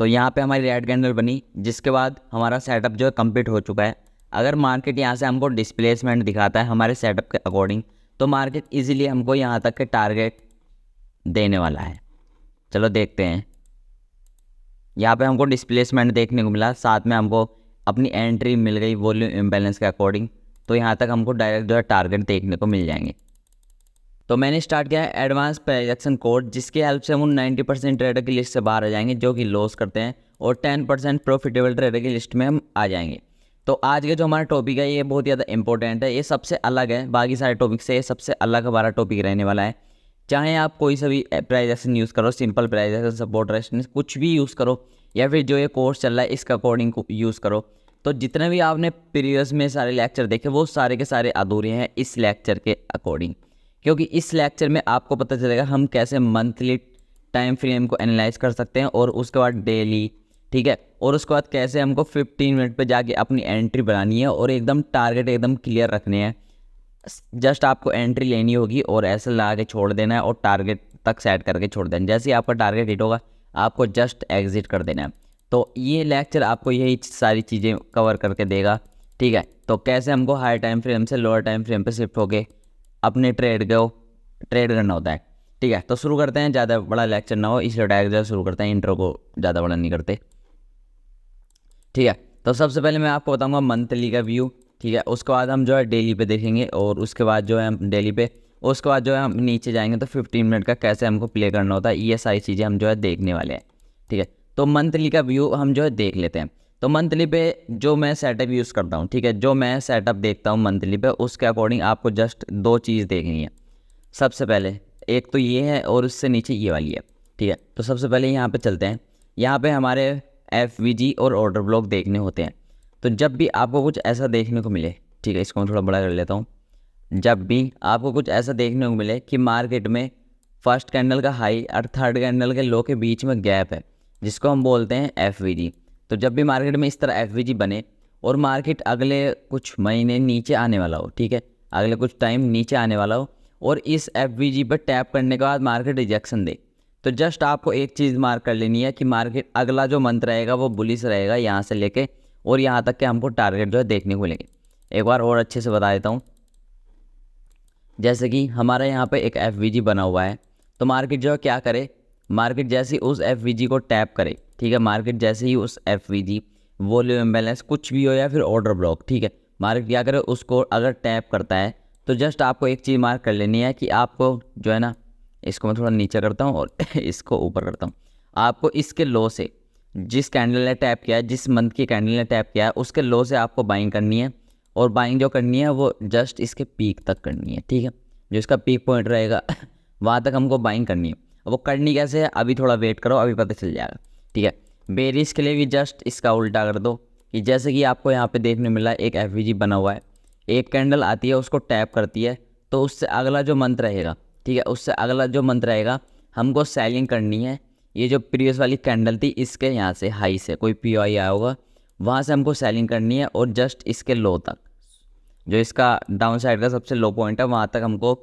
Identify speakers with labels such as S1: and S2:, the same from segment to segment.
S1: तो यहाँ पे हमारी रेड कैंडल बनी, जिसके बाद हमारा सेटअप जो है कंप्लीट हो चुका है। अगर मार्केट यहाँ से हमको डिस्प्लेसमेंट दिखाता है हमारे सेटअप के अकॉर्डिंग, तो मार्केट इजीली हमको यहाँ तक के टारगेट देने वाला है। चलो देखते हैं। यहाँ पे हमको डिस्प्लेसमेंट देखने को मिला, साथ में हमको अपनी एंट्री मिल गई वॉल्यूम इम्बैलेंस के अकॉर्डिंग। तो यहाँ तक हमको डायरेक्ट जो है टारगेट देखने को मिल जाएंगे। तो मैंने स्टार्ट किया है एडवांस प्राइस कोड, जिसकी हेल्प से हम 90% ट्रेडर की लिस्ट से बाहर आ जाएंगे जो कि लॉस करते हैं, और 10% प्रॉफिटेबल ट्रेडर की लिस्ट में हम आ जाएंगे। तो आज का जो हमारा टॉपिक है ये बहुत ज़्यादा इंपॉर्टेंट है, ये सबसे अलग है बाकी सारे टॉपिक से, ये सबसे अलग हमारा टॉपिक रहने वाला है। चाहे आप कोई सा भी प्राइस एक्शन यूज़ करो, simple price action, support resistance, कुछ भी यूज़ करो, या फिर जो ये कोर्स चल रहा है इसका अकॉर्डिंग यूज़ करो। तो जितने भी आपने प्रीवियस में सारे लेक्चर देखे वो सारे के सारे अधूरे हैं इस लेक्चर के अकॉर्डिंग, क्योंकि इस लेक्चर में आपको पता चलेगा हम कैसे मंथली टाइम फ्रेम को एनालाइज कर सकते हैं, और उसके बाद डेली, ठीक है, और उसके बाद कैसे हमको 15 मिनट पे जाके अपनी एंट्री बनानी है और एकदम टारगेट एकदम क्लियर रखने हैं। जस्ट आपको एंट्री लेनी होगी और ऐसे लगा के छोड़ देना है, और टारगेट तक सेट करके छोड़ देना है। जैसे ही आपका टारगेट हिट होगा आपको जस्ट एग्जिट कर देना है। तो ये लेक्चर आपको यही सारी चीज़ें कवर करके देगा, ठीक है। तो कैसे हमको हाई टाइम फ्रेम से लोअर टाइम फ्रेम पे शिफ्ट होके अपने ट्रेड करना होता है, ठीक है। तो शुरू करते हैं, ज़्यादा बड़ा लेक्चर ना हो इसलिए डायरेक्ट शुरू करते हैं, इंट्रो को ज़्यादा बड़ा नहीं करते, ठीक है। तो सबसे पहले मैं आपको बताऊंगा मंथली का व्यू, ठीक है। उसके बाद हम जो है डेली पे देखेंगे, और उसके बाद जो है हम डेली पे, उसके बाद जो है हम नीचे जाएंगे तो 15 मिनट का कैसे हमको प्ले करना होता है, ये सारी चीज़ें हम जो है देखने वाले हैं, ठीक है। तो मंथली का व्यू हम जो है देख लेते हैं। तो मंथली पे जो मैं सेटअप यूज़ करता हूँ, ठीक है, जो मैं सेटअप देखता हूँ मंथली पे, उसके अकॉर्डिंग आपको जस्ट दो चीज़ देखनी है। सबसे पहले एक तो ये है और उससे नीचे ये वाली है, ठीक है। तो सबसे पहले यहाँ पे चलते हैं। यहाँ पे हमारे एफवीजी और ऑर्डर ब्लॉक देखने होते हैं। तो जब भी आपको कुछ ऐसा देखने को मिले, ठीक है, इसको मैं थोड़ा बड़ा कर लेता हूँ। जब भी आपको कुछ ऐसा देखने को मिले कि मार्केट में फर्स्ट कैंडल का हाई और थर्ड कैंडल के लो के बीच में गैप है, जिसको हम बोलते हैं एफवीजी। तो जब भी मार्केट में इस तरह एफवीजी बने और मार्केट अगले कुछ महीने नीचे आने वाला हो, ठीक है, अगले कुछ टाइम नीचे आने वाला हो, और इस एफवीजी पर टैप करने के बाद मार्केट रिजेक्शन दे, तो जस्ट आपको एक चीज़ मार्क कर लेनी है कि मार्केट अगला जो मंथ रहेगा वो बुलिश रहेगा यहाँ से लेके और यहाँ तक के हमको टारगेट जो है देखने को मिलेंगे। एक बार और अच्छे से बता देता हूँ। जैसे कि हमारा यहाँ पे एक एफवीजी बना हुआ है, तो मार्केट जो है क्या करे, मार्केट जैसे ही उस एफवीजी को टैप करे, ठीक है, मार्केट जैसे ही उस एफवीजी, वॉल्यूम इम्बैलेंस कुछ भी हो या फिर ऑर्डर ब्लॉक, ठीक है, मार्केट क्या करे उसको अगर टैप करता है, तो जस्ट आपको एक चीज़ मार्क कर लेनी है कि आपको जो है ना, इसको मैं थोड़ा नीचे करता हूँ और इसको ऊपर करता हूँ, आपको इसके लो से, जिस कैंडल ने टैप किया है, जिस मंथ की कैंडल ने टैप किया है, उसके लो से आपको बाइंग करनी है, और बाइंग जो करनी है वो जस्ट इसके पीक तक करनी है, ठीक है, जो इसका पीक पॉइंट रहेगा वहाँ तक हमको बाइंग करनी है। वो करनी कैसे है, अभी थोड़ा वेट करो, अभी पता चल जाएगा, ठीक है। बेरिश के लिए भी जस्ट इसका उल्टा कर दो, कि जैसे कि आपको यहाँ पे देखने मिला है एक एफवीजी बना हुआ है, एक कैंडल आती है उसको टैप करती है, तो उससे अगला जो मंथ रहेगा, ठीक है, उससे अगला जो मंथ रहेगा हमको सेलिंग करनी है। ये जो प्रीवियस वाली कैंडल थी इसके यहाँ से हाई से कोई पीओआई आया होगा, वहाँ से हमको सेलिंग करनी है, और जस्ट इसके लो तक, जो इसका डाउन साइड का सबसे लो पॉइंट है, वहाँ तक हमको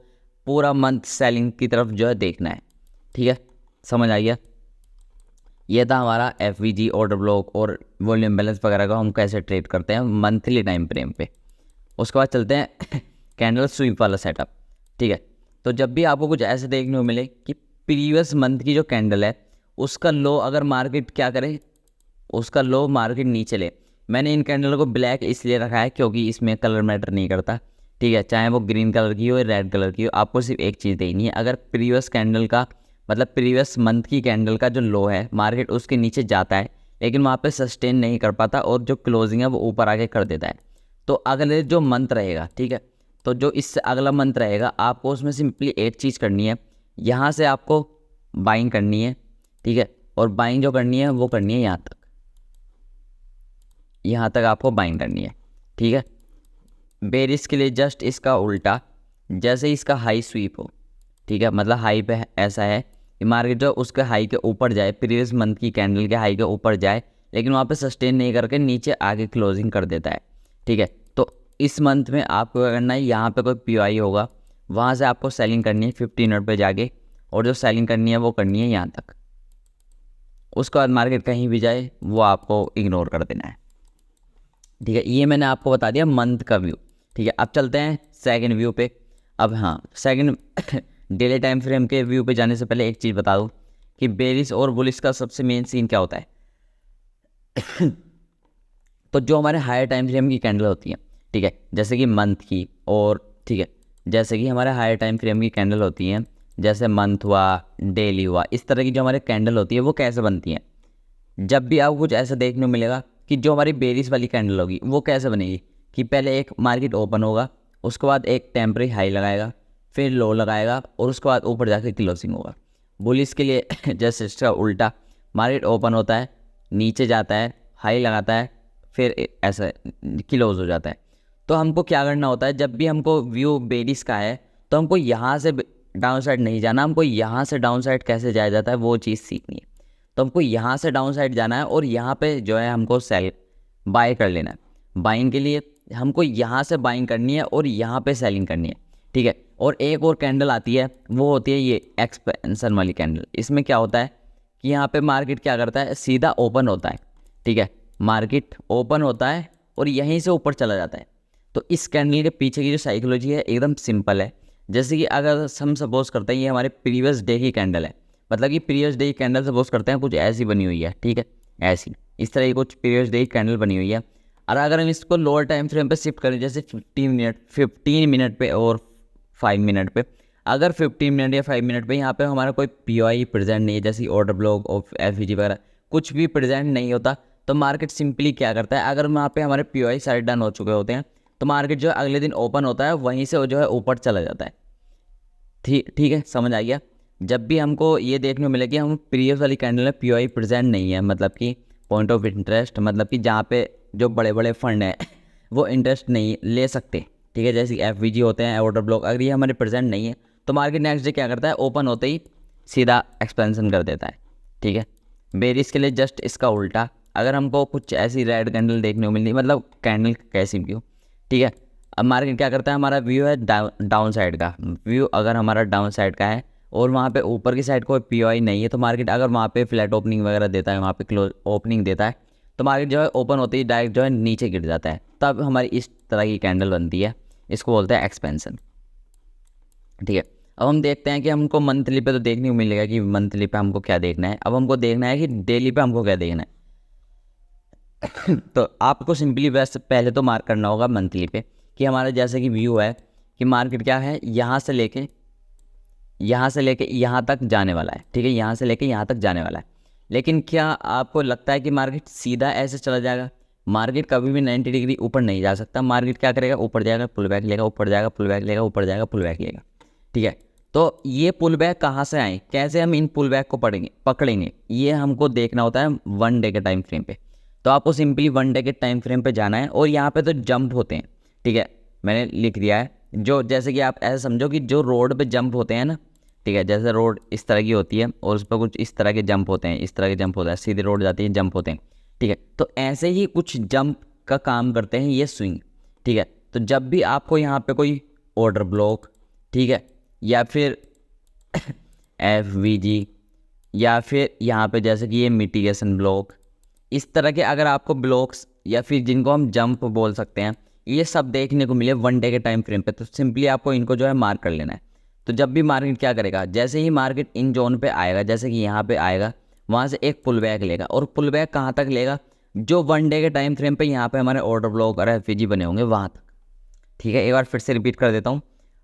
S1: पूरा मंथ सेलिंग की तरफ जो है देखना है, ठीक है, समझ आ गया। ये था हमारा एफवीजी, ऑर्डर ब्लॉक और वॉल्यूम बैलेंस वगैरह का हम कैसे ट्रेड करते हैं मंथली टाइम फ्रेम पे। उसके बाद चलते हैं कैंडल स्वीप वाला सेटअप, ठीक है। तो जब भी आपको कुछ ऐसे देखने को मिले कि प्रीवियस मंथ की जो कैंडल है उसका लो अगर मार्केट क्या करे, उसका लो मार्केट नीचे ले, मैंने इन कैंडल को ब्लैक इसलिए रखा है क्योंकि इसमें कलर मैटर नहीं करता, ठीक है, चाहे वो ग्रीन कलर की हो या रेड कलर की हो, आपको सिर्फ एक चीज़ देखनी है, अगर प्रीवियस कैंडल का मतलब प्रीवियस मंथ की कैंडल का जो लो है मार्केट उसके नीचे जाता है लेकिन वहाँ पे सस्टेन नहीं कर पाता और जो क्लोजिंग है वो ऊपर आके कर देता है, तो अगले जो मंथ रहेगा, ठीक है, तो जो इससे अगला मंथ रहेगा आपको उसमें सिंपली एक चीज़ करनी है, यहाँ से आपको बाइंग करनी है, ठीक है, और बाइंग जो करनी है वो करनी है यहाँ तक, यहाँ तक आपको बाइंग करनी है, ठीक है। बेरिश के लिए जस्ट इसका उल्टा, जैसे ही इसका हाई स्वीप हो, ठीक है, मतलब हाई पे ऐसा है कि मार्केट जो उसके हाई के ऊपर जाए, प्रीवियस मंथ की कैंडल के हाई के ऊपर जाए लेकिन वहाँ पे सस्टेन नहीं करके नीचे आगे क्लोजिंग कर देता है, ठीक है। तो इस मंथ में आपको क्या करना है, यहाँ पे कोई पीओआई होगा वहाँ से आपको सेलिंग करनी है 15 मिनट पे जाके, और जो सेलिंग करनी है वो करनी है यहाँ तक। उसके बाद मार्केट कहीं भी जाए वो आपको इग्नोर कर देना है। ठीक है, ये मैंने आपको बता दिया मंथ का व्यू। ठीक है, अब चलते हैं सेकंड व्यू पे। अब हाँ, सेकंड डेली टाइम फ्रेम के व्यू पे जाने से पहले एक चीज़ बता दूँ कि बेरिश और बुलिश का सबसे मेन सीन क्या होता है। तो जो हमारे हायर टाइम फ्रेम की कैंडल होती हैं, ठीक है, जैसे कि मंथ की, और ठीक है, जैसे कि हमारे हायर टाइम फ्रेम की कैंडल होती हैं, जैसे मंथ हुआ, डेली हुआ, इस तरह की जो हमारे कैंडल होती है वो कैसे बनती हैं। जब भी आपको कुछ ऐसा देखने को मिलेगा कि जो हमारी बेरिश वाली कैंडल होगी वो कैसे बनेगी कि पहले एक मार्केट ओपन होगा, उसके बाद एक टेम्परेरी हाई लगाएगा, फिर लो लगाएगा, और उसके बाद ऊपर जाकर क्लोजिंग होगा। बुलिश के लिए जैसे इसका उल्टा, मार्केट ओपन होता है, नीचे जाता है, हाई लगाता है, फिर ऐसा क्लोज हो जाता है। तो हमको क्या करना होता है, जब भी हमको व्यू बेरिश का है तो हमको यहाँ से डाउन साइड नहीं जाना, हमको यहाँ से डाउन साइड कैसे जाया जाता है वो चीज़ सीखनी है। तो हमको यहाँ से डाउन साइड जाना है और यहाँ पे जो है हमको सेल बाय कर लेना है। बाइंग के लिए हमको यहाँ से बाइंग करनी है और यहाँ पे सेलिंग करनी है। ठीक है, और एक और कैंडल आती है, वो होती है ये एक्सपेंशन वाली कैंडल। इसमें क्या होता है कि यहाँ पे मार्केट क्या करता है, सीधा ओपन होता है। ठीक है, मार्केट ओपन होता है और यहीं से ऊपर चला जाता है। तो इस कैंडल के पीछे की जो साइकोलॉजी है एकदम सिंपल है। जैसे कि अगर हम सपोज करते हैं ये हमारे प्रीवियस डे की कैंडल है, मतलब कि प्रीवियस डे की कैंडल सपोज करते हैं कुछ ऐसी बनी हुई है। ठीक है, ऐसी इस तरह की कुछ प्रीवियस डे की कैंडल बनी हुई है। और अगर हम इसको लोअर टाइम फ्रेम पे शिफ्ट करें, जैसे 15 मिनट पे और 5 मिनट पे, अगर 15 मिनट या 5 मिनट पे यहाँ पे हमारा कोई पीओआई प्रेजेंट नहीं है, जैसे ऑर्डर ब्लॉक और एफवीजी वगैरह कुछ भी प्रेजेंट नहीं होता, तो मार्केट सिंपली क्या करता है, अगर वहाँ पे हमारे पीओआई सारे डन हो चुके होते हैं तो मार्केट जो है अगले दिन ओपन होता है, वहीं से वो जो है ऊपर चला जाता है। ठीक है, समझ आ गया। जब भी हमको ये देखने को मिले कि हम प्रीवियस वाली कैंडल में पीओआई प्रेजेंट नहीं है, मतलब कि पॉइंट ऑफ इंटरेस्ट, मतलब कि जहाँ पे जो बड़े बड़े फंड हैं वो इंटरेस्ट नहीं ले सकते। ठीक है, जैसे एफवीजी होते हैं, ऑर्डर ब्लॉक, अगर ये हमारे प्रेजेंट नहीं है तो मार्केट नेक्स्ट डे क्या करता है, ओपन होते ही सीधा एक्सपेंशन कर देता है। ठीक है, बेरिश के लिए जस्ट इसका उल्टा, अगर हमको कुछ ऐसी रेड कैंडल देखने को मिलती, मतलब कैंडल कैसी भी हो, ठीक है, अब मार्केट क्या करता है, हमारा व्यू है डाउन साइड का व्यू, अगर हमारा डाउन साइड का है और वहाँ पे ऊपर की साइड कोई पीओआई नहीं है, तो मार्केट अगर वहाँ पे फ्लैट ओपनिंग वगैरह देता है, वहाँ पे क्लोज ओपनिंग देता है, तो मार्केट जो है ओपन होती ही डायरेक्ट जो है नीचे गिर जाता है। तब हमारी इस तरह की कैंडल बनती है, इसको बोलते हैं एक्सपेंशन। ठीक है, अब हम देखते हैं कि हमको मंथली पे तो देखने को मिलेगा कि मंथली पे हमको क्या देखना है। अब हमको देखना है कि डेली पे हमको क्या देखना है। तो आपको सिंपली बस पहले तो मार्क करना होगा मंथली पे कि हमारा जैसे कि व्यू है कि मार्केट क्या है, यहाँ से लेके यहाँ तक जाने वाला है। ठीक है, यहाँ से लेके यहाँ तक जाने वाला है। लेकिन क्या आपको लगता है कि मार्केट सीधा ऐसे चला जाएगा? मार्केट कभी भी 90 डिग्री ऊपर नहीं जा सकता। मार्केट क्या करेगा, ऊपर जाएगा, पुल बैक लेगा, ऊपर जाएगा, पुल बैक लेगा, ऊपर जाएगा, पुल बैक लेगा। ठीक है, तो ये पुल बैक कहाँ से आए, कैसे हम इन पुल बैक को पकड़ेंगे, ये हमको देखना होता है 1 डे के टाइम फ्रेम पे। तो आपको सिंपली 1 डे के टाइम फ्रेम पे जाना है और यहाँ पे तो जंप होते हैं। ठीक है, मैंने लिख दिया है, जो जैसे कि आप ऐसा समझो कि जो रोड पे जंप होते हैं ना, ठीक है, जैसे रोड इस तरह की होती है और उस पर कुछ इस तरह के जंप होते हैं, इस तरह के जंप होता है, सीधी रोड जाती है, जंप होते हैं। ठीक है, तो ऐसे ही कुछ जंप का काम करते हैं ये स्विंग। ठीक है, तो जब भी आपको यहाँ पे कोई ऑर्डर ब्लॉक, ठीक है, या फिर एफवीजी, या फिर यहाँ पे जैसे कि ये मिटिगेशन ब्लॉक, इस तरह के अगर आपको ब्लॉक्स या फिर जिनको हम जंप बोल सकते हैं, ये सब देखने को मिले 1 डे के टाइम फ्रेम पे, तो सिंपली आपको इनको जो है मार्क कर लेना है। तो जब भी मार्केट क्या करेगा, जैसे ही मार्केट इन जोन पे आएगा, जैसे कि यहाँ पे आएगा, वहाँ से एक पुल बैक लेगा, और पुल बैक कहाँ तक लेगा, जो 1 डे के टाइम फ्रेम पे यहाँ पे हमारे ऑर्डर ब्लॉक और एफवीजी बने होंगे वहाँ तक। ठीक है, एक बार फिर से रिपीट कर देता हूँ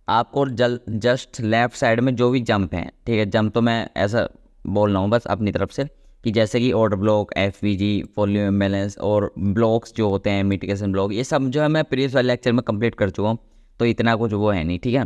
S1: आपको, जस्ट लेफ्ट साइड में जो भी जंप हैं, ठीक है, जंप तो मैं ऐसा बोल रहा हूँ बस अपनी तरफ से कि जैसे कि order block, FVG, volume imbalance और ब्लॉक्स जो होते हैं, मिटिगेशन ब्लॉक, ये सब जो है मैं प्रीवियस वाले लेक्चर में कंप्लीट कर चुका हूँ, तो इतना कुछ वो है नहीं। ठीक है,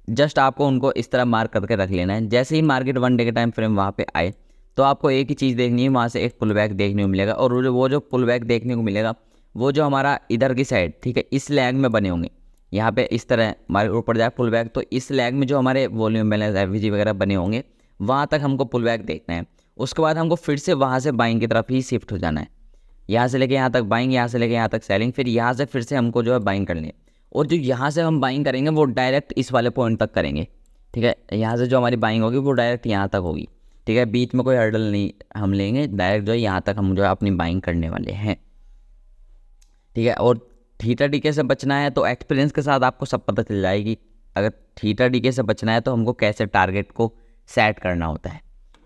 S1: जस्ट आपको उनको इस तरह मार्क करके रख लेना है। जैसे ही मार्केट 1 डे के टाइम फ्रेम वहाँ पे आए तो आपको एक ही चीज़ देखनी है, वहाँ से एक पुल बैक देखने को मिलेगा, और वो जो पुल बैक देखने को मिलेगा वो जो हमारा इधर की साइड, ठीक है, इस लैग में बने होंगे, यहाँ पे इस तरह मार्केट ऊपर जाए पुल बैक, तो इस लैग में जो हमारे वॉल्यूम बैलेंस, एफवीजी वगैरह बने होंगे, वहाँ तक हमको पुल बैक देखना है। उसके बाद हमको फिर से वहाँ से बाइंग की तरफ ही शिफ्ट हो जाना है, यहाँ से लेके यहाँ तक बाइंग, यहाँ से लेके यहाँ तक सेलिंग, फिर यहाँ से फिर से हमको जो है बाइंग करनी है, और जो यहाँ से हम बाइंग करेंगे वो डायरेक्ट इस वाले पॉइंट तक करेंगे। ठीक है, यहाँ से जो हमारी बाइंग होगी वो डायरेक्ट यहाँ तक होगी। ठीक है, बीच में कोई हर्डल नहीं हम लेंगे, डायरेक्ट जो है यहाँ तक हम जो है अपनी बाइंग करने वाले हैं। ठीक है, और थीटा डीके से बचना है तो एक्सपीरियंस के साथ आपको सब पता चल जाएगी। अगर थीटा डीके से बचना है तो हमको कैसे टारगेट को सेट करना होता है।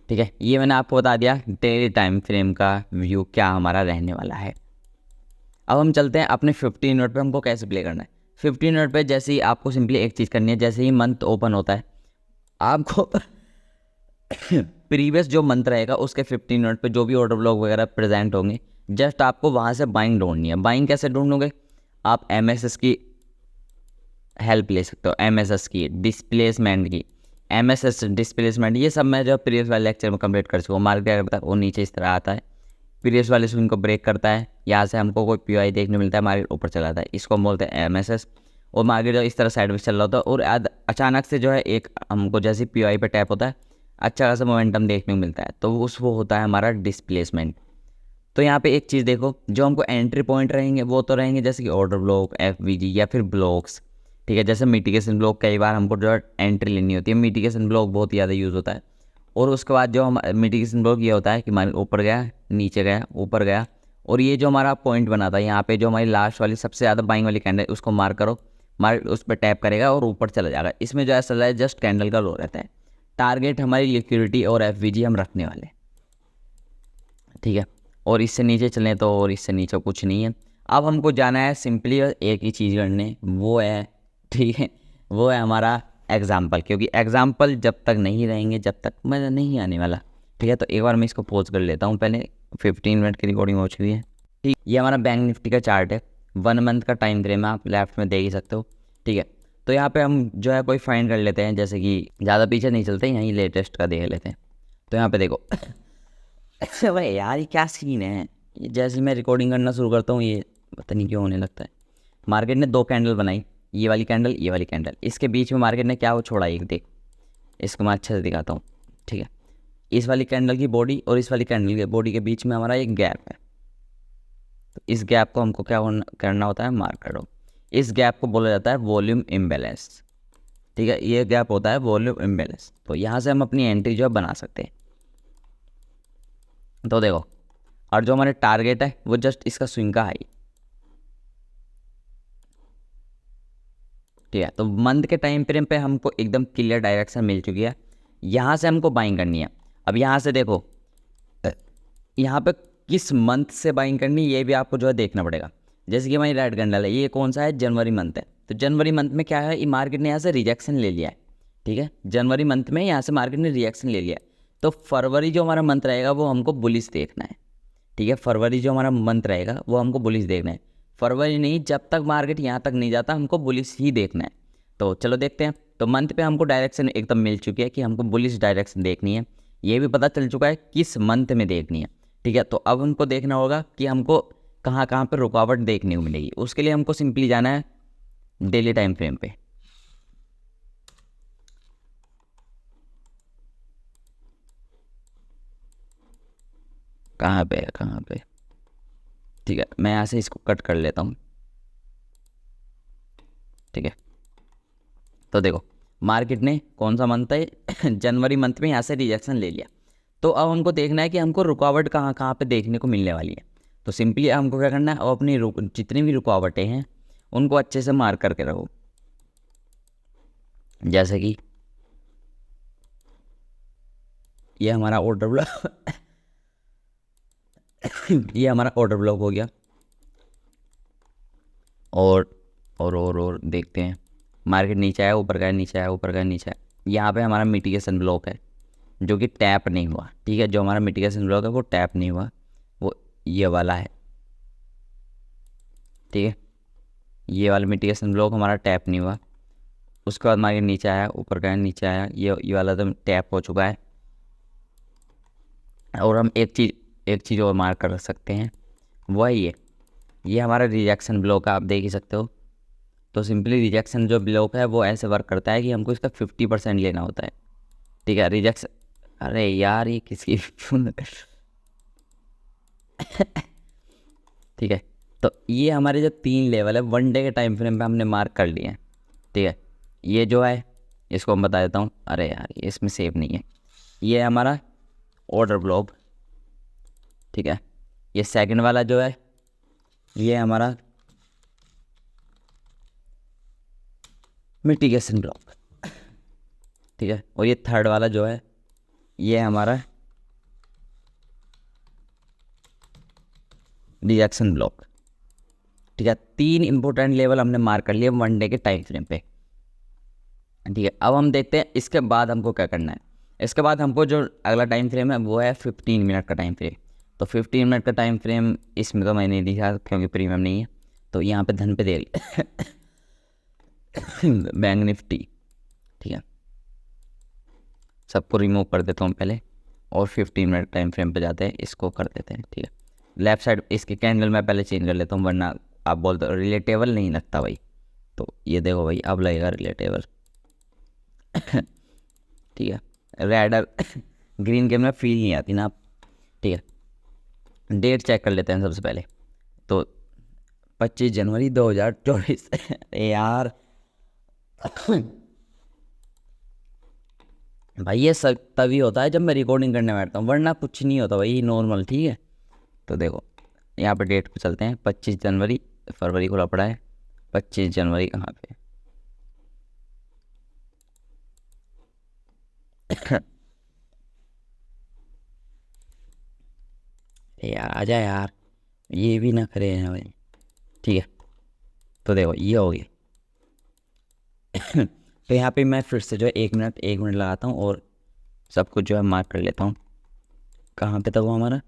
S1: ठीक है, ये मैंने आपको बता दिया डेली टाइम फ्रेम का व्यू क्या हमारा रहने वाला है। अब हम चलते हैं अपने 15 मिनट पे हमको कैसे प्ले करना है। 15 मिनट पे जैसे ही आपको सिंपली एक चीज़ करनी है, जैसे ही मंथ ओपन होता है आपको प्रीवियस जो मंथ रहेगा उसके 15 मिनट पे जो भी ऑर्डर ब्लॉक वगैरह प्रेजेंट होंगे, जस्ट आपको वहाँ से बाइंग ढूंढनी है। बाइंग कैसे ढूंढोगे, आप MSS की हेल्प ले सकते हो, MSS की, डिस्प्लेसमेंट की। MSS डिस्प्लेसमेंट ये सब मैं जो प्रीवियस वाले लेक्चर में कंप्लीट कर चुका हूँ। मार्केट वो नीचे इस तरह आता है, प्रीवियस वाले स्विंग को ब्रेक करता है, यहाँ से हमको कोई POI देखने मिलता है, मार्केट ऊपर चला जाता है, इसको हम बोलते हैं MSS। और मार्केट जो इस तरह साइड में चल रहा होता है और अचानक से जो है एक हमको जैसे POI पे टैप होता है, अच्छा खासा मोमेंटम देखने को मिलता है, तो वो होता है हमारा डिस्प्लेसमेंट। तो यहाँ पे एक चीज़ देखो, जो हमको एंट्री पॉइंट रहेंगे वो तो रहेंगे जैसे कि ऑर्डर ब्लॉक, FVG या फिर ब्लॉक्स। ठीक है, जैसे मिटिगेशन ब्लॉक कई बार हमको जो एंट्री लेनी होती है, मिटिगेशन ब्लॉक बहुत ज़्यादा यूज़ होता है। और उसके बाद जो हम मिटिगेशन ब्लॉक ये होता है कि हमारे ऊपर गया, नीचे गया, ऊपर गया, और ये जो हमारा पॉइंट बना था यहाँ पे जो हमारी लास्ट वाली सबसे ज़्यादा बाइंग वाली कैंडल उसको मार करो, मार उस पर टैप करेगा और ऊपर चला जाएगा। इसमें जो ऐसा है जस्ट कैंडल का लो रहता है। टारगेट हमारी लिक्विडिटी और FVG हम रखने वाले। ठीक है, और इससे नीचे चलें तो और इससे नीचे कुछ नहीं है। अब हमको जाना है सिंपली एक ही चीज़ करने, वो है, ठीक है, वो है हमारा एग्जाम्पल। क्योंकि एग्जाम्पल जब तक नहीं रहेंगे जब तक मज़ा नहीं आने वाला। ठीक है, तो एक बार मैं इसको पॉज कर लेता हूँ, पहले 15 मिनट की रिकॉर्डिंग हो चुकी है। ठीक, ये हमारा बैंक निफ्टी का चार्ट है, 1 मंथ का टाइम फ्रेम है, आप लेफ्ट में देख ही सकते हो। ठीक है, तो यहाँ पे हम जो है कोई फाइंड कर लेते हैं, जैसे कि ज़्यादा पीछे नहीं चलते, यहीं लेटेस्ट का देख लेते हैं। तो यहाँ पे देखो अच्छा भाई यार, ये क्या सीन है, ये जैसे मैं रिकॉर्डिंग करना शुरू करता हूँ ये पता नहीं क्यों होने लगता है। मार्केट ने 2 कैंडल बनाई, ये वाली कैंडल, ये वाली कैंडल, इसके बीच में मार्केट ने क्या वो छोड़ा, एक देख, इसको मैं अच्छे से दिखाता हूँ। ठीक है, इस वाली कैंडल की बॉडी और इस वाली कैंडल की बॉडी के बीच में हमारा एक गैप है, तो इस गैप को हमको क्या करना होता है, मार्क करो। इस गैप को बोला जाता है वॉल्यूम इम्बैलेंस। ठीक है, ये गैप होता है वॉल्यूम इम्बैलेंस। तो यहाँ से हम अपनी एंट्री जो है बना सकते हैं। तो देखो, और जो हमारे टारगेट है वो जस्ट इसका स्विंग का हाई। ठीक है, तो मंथ के टाइम फ्रेम पे हमको एकदम क्लियर डायरेक्शन मिल चुकी है, यहाँ से हमको बाइंग करनी है। अब यहाँ से देखो, यहाँ पे किस मंथ से बाइंग करनी है ये भी आपको जो है देखना पड़ेगा। जैसे कि हमारी रेड कैंडल है, ये कौन सा है, जनवरी मंथ है, तो जनवरी मंथ में क्या है, मार्केट ने यहाँ से रिजेक्शन ले लिया है। ठीक है, जनवरी मंथ में यहाँ से मार्केट ने रिजेक्शन ले लिया है, तो फरवरी जो हमारा मंथ रहेगा वो हमको बुलिश देखना है। ठीक है, फरवरी जो हमारा मंथ रहेगा वो हमको बुलिश देखना है। फरवरी नहीं, जब तक मार्केट यहाँ तक नहीं जाता हमको बुलिश ही देखना है। तो चलो देखते हैं। तो मंथ पे हमको डायरेक्शन एकदम मिल चुकी है कि हमको बुलिश डायरेक्शन देखनी है, ये भी पता चल चुका है किस मंथ में देखनी है। ठीक है, तो अब हमको देखना होगा कि हमको कहाँ कहाँ पर रुकावट देखने को मिलेगी। उसके लिए हमको सिंपली जाना है डेली टाइम फ्रेम पे। कहाँ पे है, कहाँ पे, ठीक है, मैं यहाँ से इसको कट कर लेता हूँ। ठीक है, तो देखो मार्केट ने कौन सा मंथ है जनवरी मंथ में यहाँ से रिजेक्शन ले लिया। तो अब हमको देखना है कि हमको रुकावट कहाँ कहाँ पे देखने को मिलने वाली है। तो सिंपली हमको क्या करना है, और अपनी जितनी भी रुकावटें हैं उनको अच्छे से मार्क करके रखो। जैसे कि ये हमारा ऑर्डर ब्लॉक ये हमारा ऑर्डर ब्लॉक हो गया। और देखते हैं, मार्केट नीचे आया, ऊपर गया, नीचे आया, ऊपर गया, नीचे आया। यहाँ पे हमारा मिटिगेशन ब्लॉक है जो कि टैप नहीं हुआ। ठीक है, जो हमारा मिटिगेशन ब्लॉक है वो टैप नहीं हुआ, वो ये वाला है। ठीक है, ये वाला मिटिगेशन ब्लॉक हमारा टैप नहीं हुआ। उसके बाद मार्केट नीचे आया, ऊपर गया, नीचे आया, ये वाला तो टैप हो चुका है। और हम एक चीज़ और मार्क कर सकते हैं, वो है ये हमारा रिजेक्शन ब्लॉक है, आप देख ही सकते हो। तो सिंपली रिजेक्शन जो ब्लॉक है वो ऐसे वर्क करता है कि हमको इसका 50% लेना होता है। ठीक है, रिजेक्शन, अरे यार ये किसकी ठीक है, तो ये हमारे जो 3 लेवल है 1 डे के टाइम फ्रेम पे हमने मार्क कर लिए हैं। ठीक है, ये जो है इसको हम बता देता हूँ, अरे यार ये इसमें सेव नहीं है, ये हमारा ऑर्डर ब्लॉक, ठीक है। ये सेकंड वाला जो है ये हमारा मिटिगेशन ब्लॉक, ठीक है। और ये थर्ड वाला जो है ये हमारा रिजेक्शन ब्लॉक, ठीक है। 3 इंपॉर्टेंट लेवल हमने मार्क कर लिए 1 डे के टाइम फ्रेम पे, ठीक है। अब हम देखते हैं इसके बाद हमको क्या करना है। इसके बाद हमको जो अगला टाइम फ्रेम है वो है 15 मिनट का टाइम फ्रेम। तो 15 मिनट का टाइम फ्रेम इसमें तो मैंने लिखा क्योंकि प्रीमियम नहीं है, तो यहाँ पे धन पे दे बैंक निफ्टी, ठीक है। सबको रिमूव कर देता हूँ पहले और 15 मिनट टाइम फ्रेम पे जाते हैं, इसको कर देते हैं, ठीक है। लेफ्ट साइड इसके कैंडल मैं पहले चेंज कर लेता हूँ, वरना आप बोलते हो रिलेटेबल नहीं लगता भाई। तो ये देखो भाई अब लगेगा रिलेटेबल, ठीक है। रेड और ग्रीन के में फील नहीं आती ना आप, ठीक है। डेट चेक कर लेते हैं सबसे पहले। तो 25 जनवरी 2024 यार भाई ये सब तभी होता है जब मैं रिकॉर्डिंग करने बैठता हूँ, वरना कुछ नहीं होता भाई, नॉर्मल, ठीक है। तो देखो यहाँ पे डेट पे चलते हैं, 25 जनवरी, फरवरी खुला पड़ा है, 25 जनवरी कहाँ पे यार आजा यार, ये भी ना करे हैं भाई, ठीक है। तो देखो ये हो गया। तो यहाँ पे मैं फिर से जो है 1 मिनट लगाता हूँ और सब कुछ जो है मार्क कर लेता हूँ। कहाँ पे था वो हमारा,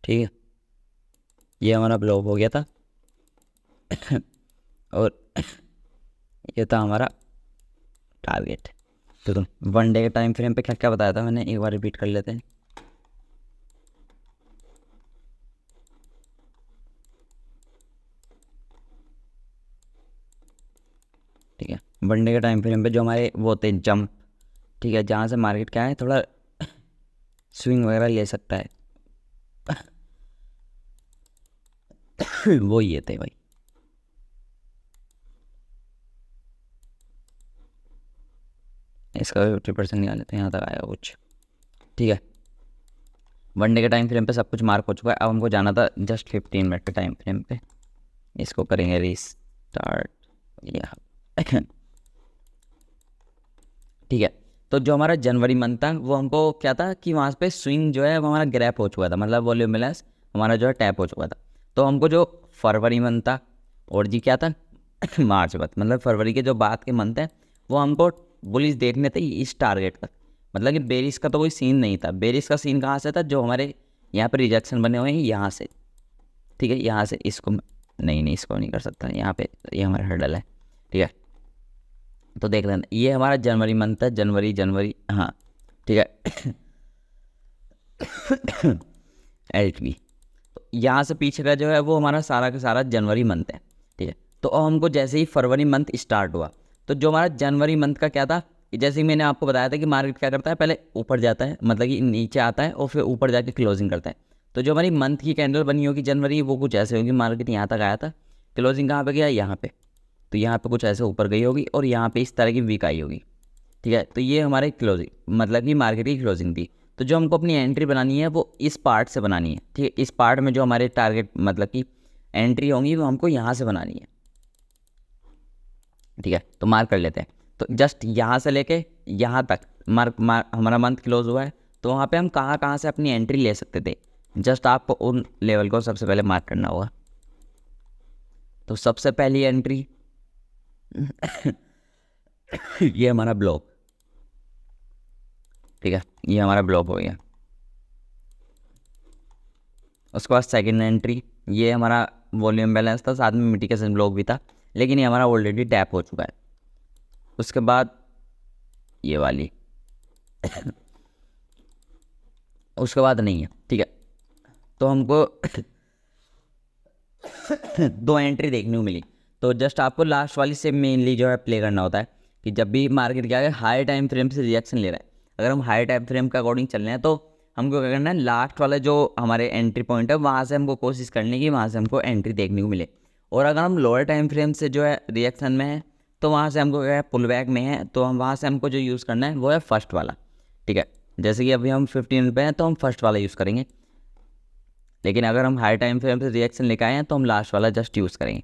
S1: ठीक है। ये हमारा ब्लॉक हो गया था और ये था हमारा टारगेट। तो 1 डे के टाइम फ्रेम पे क्या क्या बताया था मैंने, एक बार रिपीट कर लेते हैं। ठीक है, 1 डे के टाइम फ्रेम पे जो हमारे वो होते हैं जंप, ठीक है, जहाँ से मार्केट क्या है थोड़ा स्विंग वगैरह ले सकता है वो ये थे भाई। इसका 50% निकाल लेते हैं, यहाँ तक आएगा कुछ, ठीक है। 1 डे के टाइम फ्रेम पे सब कुछ मार्क हो चुका है। अब हमको जाना था जस्ट 15 मिनट के टाइम फ्रेम पे, इसको करेंगे रीस्टार्ट, या ठीक है। तो जो हमारा जनवरी मंथ था वो हमको क्या था कि वहाँ पे स्विंग जो है वो हमारा ग्रैप हो चुका था, मतलब वॉल्यूम बैलेंस हमारा जो है टैप हो चुका था। तो हमको जो फरवरी मंथ था और जी क्या था मार्च मंथ, मतलब फरवरी के जो बाद के मंथ हैं वो हमको बुलिश देखने थे इस टारगेट तक। मतलब कि बेरिस का तो कोई सीन नहीं था। बेरिस का सीन कहाँ से था, जो हमारे यहाँ पर रिजेक्शन बने हुए हैं यहाँ से, ठीक है। यहाँ से इसको नहीं इसको नहीं कर सकता, यहाँ पे ये हमारा हर्डल है, ठीक है। तो देख लेना ये हमारा जनवरी मंथ है, जनवरी हाँ, ठीक है। LTV तो यहाँ से पीछे का जो है वो हमारा सारा का सारा जनवरी मंथ है, ठीक है। तो अब हमको जैसे ही फरवरी मंथ स्टार्ट हुआ तो जो हमारा जनवरी मंथ का क्या था कि जैसे ही मैंने आपको बताया था कि मार्केट क्या करता है, पहले ऊपर जाता है, मतलब कि नीचे आता है और फिर ऊपर जाके क्लोजिंग करता है। तो जो हमारी मंथ की कैंडल बनी होगी जनवरी, वो कुछ ऐसे होगी, मार्केट यहाँ तक आया था, क्लोजिंग कहाँ पे गया, यहाँ पे। तो यहाँ पे कुछ ऐसे ऊपर गई होगी और यहाँ पे इस तरह की वीक आई होगी, ठीक है। तो ये हमारे क्लोजिंग, मतलब कि मार्केट की क्लोजिंग थी। तो जो हमको अपनी एंट्री बनानी है वो इस पार्ट से बनानी है, ठीक है। इस पार्ट में जो हमारे टारगेट मतलब कि एंट्री होंगी वो हमको यहाँ से बनानी है, ठीक है। तो मार्क कर लेते हैं। तो जस्ट यहाँ से लेके यहाँ तक हमारा मंथ क्लोज हुआ है। तो वहाँ पे हम कहाँ कहाँ से अपनी एंट्री ले सकते थे, जस्ट आपको उन लेवल को सबसे पहले मार्क करना होगा। तो सबसे पहली एंट्री ये हमारा ब्लॉक, ठीक है, ये हमारा ब्लॉक हो गया। उसके बाद सेकंड एंट्री, ये हमारा वॉल्यूम बैलेंस था, साथ में मिटिगेशन ब्लॉक भी था, लेकिन ये हमारा ऑलरेडी टैप हो चुका है। उसके बाद ये वाली उसके बाद नहीं है, ठीक है। तो हमको 2 एंट्री देखने को मिली। तो जस्ट आपको लास्ट वाली से मेनली जो है प्ले करना होता है कि जब भी मार्केट क्या है हाई टाइम फ्रेम से रिएक्शन ले रहा है, अगर हम हाई टाइम फ्रेम के अकॉर्डिंग चल रहे हैं तो हमको क्या करना है, लास्ट वाला जो हमारे एंट्री पॉइंट है वहाँ से हमको कोशिश करनी है कि वहाँ से हमको एंट्री देखने को मिले। और अगर हम लोअर टाइम फ्रेम से जो है रिएक्शन में है तो वहाँ से हमको है पुल बैक में है, तो हम वहाँ से हमको जो यूज़ करना है वो है फर्स्ट वाला, ठीक है। जैसे कि अभी हम 15 पे हैं तो हम फर्स्ट वाला यूज़ करेंगे, लेकिन अगर हम हाई टाइम फ्रेम से रिएक्शन लेकर आए हैं तो हम लास्ट वाला जस्ट यूज़ करेंगे,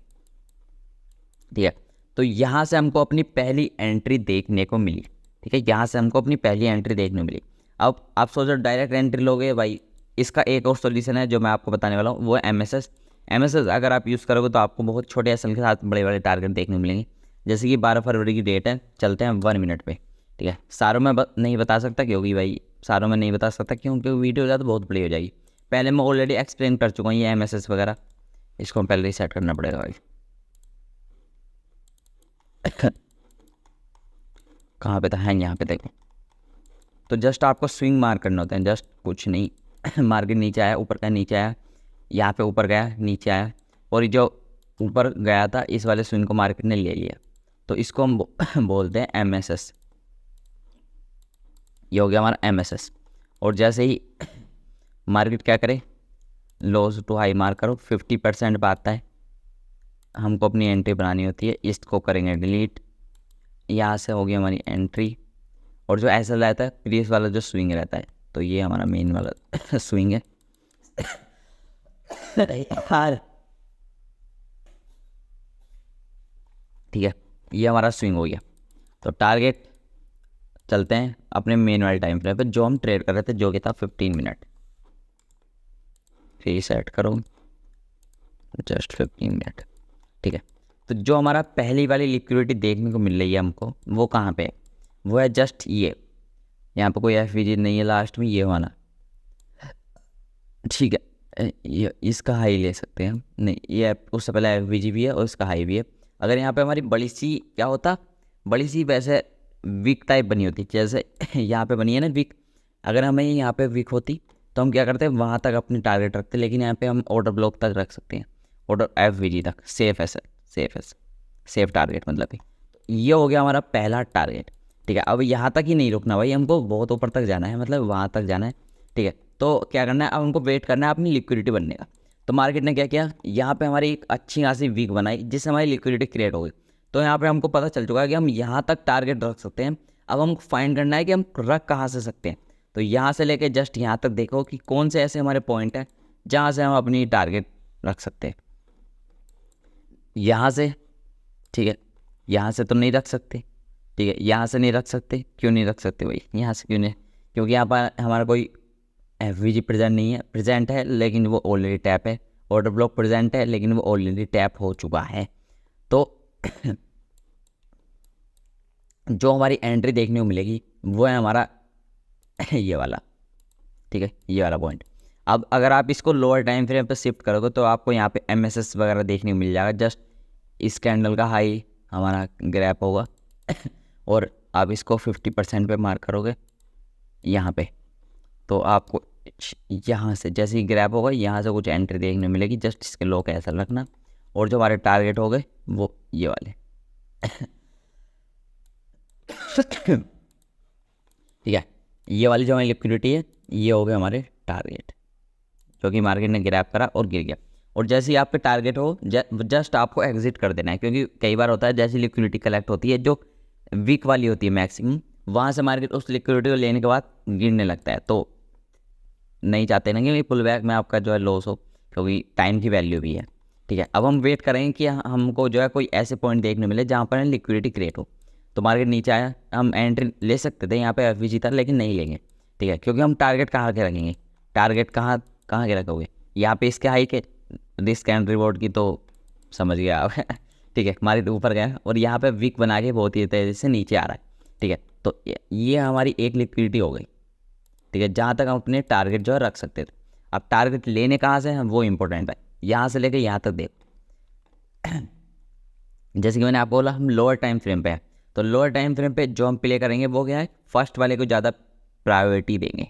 S1: ठीक है। तो यहाँ से हमको अपनी पहली एंट्री देखने को मिली, ठीक है, यहाँ से हमको अपनी पहली एंट्री देखने को मिली। अब आप सोचो डायरेक्ट एंट्री लोगे भाई, इसका एक और सॉल्यूशन है जो मैं आपको बताने वाला हूँ, वो है MSS। MSS अगर आप यूज़ करोगे तो आपको बहुत छोटे एसएल के साथ बड़े बड़े टारगेट देखने को मिलेंगे। जैसे कि 12 फरवरी की डेट है, चलते हैं 1 मिनट पे, ठीक है। सारों में नहीं बता सकता क्योंकि भाई सारों में नहीं बता सकता क्योंकि वीडियो ज़्यादा बहुत बड़ी हो जाएगी। पहले मैं ऑलरेडी एक्सप्लेन कर चुका हूँ ये MSS वगैरह, इसको हम पहले रीसेट करना पड़ेगा भाई। कहाँ पे था, है यहाँ पे देखो। तो जस्ट आपको स्विंग मार करना होता है, जस्ट कुछ नहीं मार्केट नीचे आया, ऊपर का नीचे आया, यहाँ पे ऊपर गया, नीचे आया, और ये जो ऊपर गया था इस वाले स्विंग को मार्केट ने ले लिया, तो इसको हम बोलते हैं MSS। ये हो गया हमारा MSS। और जैसे ही मार्केट क्या करे, लोज टू हाई मार करो, 50% पे आता है, हमको अपनी एंट्री बनानी होती है, इसको करेंगे डिलीट। यहाँ से होगी हमारी एंट्री, और जो ऐसा रहता है प्रीवियस वाला जो स्विंग रहता है, तो ये हमारा मेन वाला स्विंग है। ठीक है, ये हमारा स्विंग हो गया। तो टारगेट चलते हैं अपने मेन वाले टाइम फ्रेम पे जो हम ट्रेड कर रहे थे, जो कि था 15 मिनट। रीसेट करो, जस्ट 15 मिनट, ठीक है। तो जो हमारा पहली वाली लिक्विडिटी देखने को मिल रही है हमको, वो कहाँ पे है, वो है जस्ट ये, यहाँ पे कोई FVG नहीं है लास्ट में, ये वाला, ठीक है। ये इसका हाई ले सकते हैं हम, नहीं ये उससे पहले FVG भी है और इसका हाई भी है। अगर यहाँ पे हमारी बड़ी सी क्या होता, बड़ी सी वैसे वीक टाइप बनी होती, जैसे यहाँ पे बनी है ना वीक, अगर हमें यहाँ पे वीक होती तो हम क्या करते हैं वहाँ तक अपनी टारगेट रखते, लेकिन यहाँ पे हम ऑर्डर ब्लॉक तक रख सकते हैं, ऑर्डर FVG तक, सेफ है सर, सेफ टारगेट मतलब कि। ये हो गया हमारा पहला टारगेट, ठीक है। अब यहाँ तक ही नहीं रुकना भाई, हमको बहुत ऊपर तक जाना है, मतलब वहाँ तक जाना है, ठीक है। तो क्या करना है, अब हमको वेट करना है अपनी लिक्विडिटी बनने का। तो मार्केट ने क्या किया, यहाँ पे हमारी एक अच्छी खासी वीक बनाई जिससे हमारी लिक्विडिटी क्रिएट हो गई। तो यहाँ पे हमको पता चल चुका है कि हम यहाँ तक टारगेट रख सकते हैं। अब हमको फाइंड करना है कि हम रख कहाँ से सकते हैं। तो यहाँ से लेके जस्ट यहाँ तक देखो कि कौन से ऐसे हमारे पॉइंट हैं जहाँ से हम अपनी टारगेट रख सकते हैं। यहाँ से, ठीक है, यहाँ से तो नहीं रख सकते, ठीक है, यहाँ से नहीं रख सकते, क्यों नहीं रख सकते भाई, यहाँ से क्यों नहीं, क्योंकि यहाँ पर हमारा कोई FVG प्रेजेंट नहीं है, प्रेजेंट है लेकिन वो ऑलरेडी टैप है, ऑर्डर ब्लॉक प्रेजेंट है लेकिन वो ऑलरेडी टैप हो चुका है। तो जो हमारी एंट्री देखने को मिलेगी वो है हमारा ये वाला, ठीक है, ये वाला पॉइंट। अब अगर आप इसको लोअर टाइम फ्रेम पर शिफ्ट करोगे तो आपको यहाँ पे MSS वगैरह देखने को मिल जाएगा। जस्ट इस कैंडल का हाई हमारा ग्रैप होगा और आप इसको 50% पे मार्क करोगे यहाँ पे, तो आपको यहाँ से जैसे ही ग्रैप होगा यहाँ से कुछ एंट्री देखने मिलेगी। जस्ट इसके लो का ऐसा रखना, और जो हमारे टारगेट हो गए वो ये वाले ठीक है, ये वाली जो हमारी लिक्विडिटी है ये हो गए हमारे टारगेट, जो कि मार्केट ने ग्रैप करा और गिर गया। और जैसे ही आपके टारगेट हो जस्ट आपको एग्जिट कर देना है, क्योंकि कई बार होता है जैसी लिक्विडिटी कलेक्ट होती है जो वीक वाली होती है मैक्सिमम, वहाँ से मार्केट उस लिक्विडिटी को लेने के बाद गिरने लगता है। तो नहीं चाहते ना कि पुल बैक में आपका जो है लॉस हो, क्योंकि टाइम की वैल्यू भी है, ठीक है। अब हम वेट करेंगे कि हमको जो है कोई ऐसे पॉइंट देखने मिले जहाँ पर लिक्विडिटी क्रिएट हो। तो मार्केट नीचे आया, हम एंट्री ले सकते थे, यहाँ पे FVG था लेकिन नहीं लेंगे, ठीक है, क्योंकि हम टारगेट कहाँ के रखेंगे, टारगेट कहाँ के रखोगे, यहाँ पे इसके हाई के रिस्क एंड रिवॉर्ड की, तो समझ गया आप ठीक है। मार्केट ऊपर गया और यहाँ पे वीक बना के बहुत ही तेज़ी से नीचे आ रहा है, ठीक है। तो ये हमारी एक लिक्विडिटी हो गई, ठीक है, जहाँ तक हम अपने टारगेट जो है रख सकते थे। अब टारगेट लेने कहाँ से हैं वो इंपॉर्टेंट है, यहाँ से लेकर यहाँ तक देखो जैसे कि मैंने आपको बोला हम लोअर टाइम फ्रेम पे हैं, तो लोअर टाइम फ्रेम पे जो हम प्ले करेंगे वो क्या है, फर्स्ट वाले को ज़्यादा प्रायोरिटी देंगे,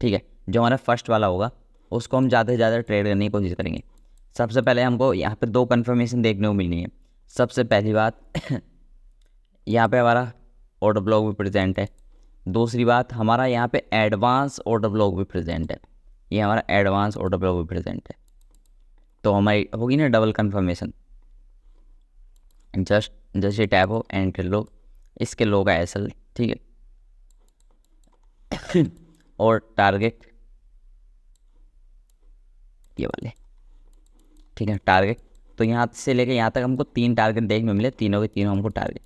S1: ठीक है। जो हमारा फर्स्ट वाला होगा उसको हम ज़्यादा से ज़्यादा ट्रेड करने की कोशिश करेंगे। सबसे पहले हमको यहाँ पे 2 कन्फर्मेशन देखने को मिलनी है। सबसे पहली बात यहाँ पे हमारा ऑर्डर ब्लॉक भी प्रेजेंट है, दूसरी बात हमारा यहाँ पे एडवांस ऑर्डर ब्लॉक भी प्रेजेंट है, ये हमारा एडवांस ऑर्डर ब्लॉक भी प्रेजेंट है। तो हमारी होगी ना डबल कन्फर्मेशन, जस्ट जैसे टैप हो एंटर लो, इसके लो का एसएल, ठीक है। और टारगेट ये वाले, ठीक है टारगेट। तो यहाँ से लेके यहाँ तक हमको 3 टारगेट देखने को मिले, तीनों के तीनों हमको टारगेट,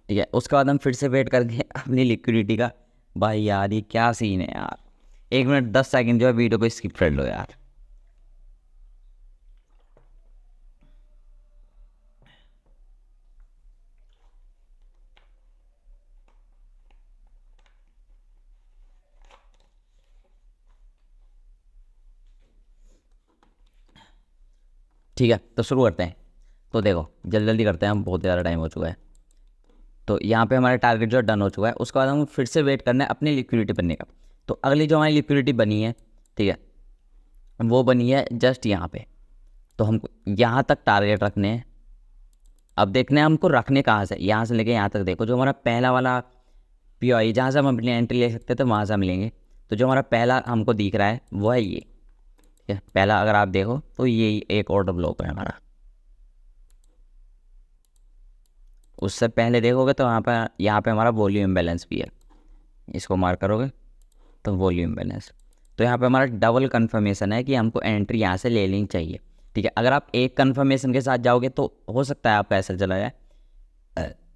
S1: ठीक है। उसके बाद हम फिर से वेट करके अपनी लिक्विडिटी का, भाई यार ये क्या सीन है यार, 1 मिनट 10 सेकंड जो है वीडियो को स्किप कर लो यार। ठीक है तो शुरू करते हैं। तो देखो जल्दी जल्दी करते हैं, हम बहुत ज़्यादा टाइम हो चुका है। तो यहाँ पे हमारा टारगेट जो है डन हो चुका है। उसके बाद हम फिर से वेट करना है अपनी लिक्विडिटी बनने का। तो अगली जो हमारी लिक्विडिटी बनी है, ठीक है, वो बनी है जस्ट यहाँ पे। तो हमको यहाँ तक टारगेट रखने हैं। अब देखना है हमको रखने कहाँ से, यहाँ से लेके यहाँ तक। देखो जो हमारा पहला वाला पी आई जहाँ से हम अपनी एंट्री ले सकते थे वहाँ से हम लेंगे। तो जो हमारा पहला हमको दिख रहा है वो है ये, ठीक है। पहला अगर आप देखो तो ये एक ऑर्डर ब्लॉक है हमारा। उससे पहले देखोगे तो यहाँ पे हमारा वॉल्यूम बैलेंस भी है, इसको मार्क करोगे तो वॉल्यूम बैलेंस। तो यहाँ पे हमारा डबल कंफर्मेशन है कि हमको एंट्री यहाँ से ले लेनी चाहिए, ठीक है। अगर आप एक कंफर्मेशन के साथ जाओगे तो हो सकता है आपका ऐसा चला जाए,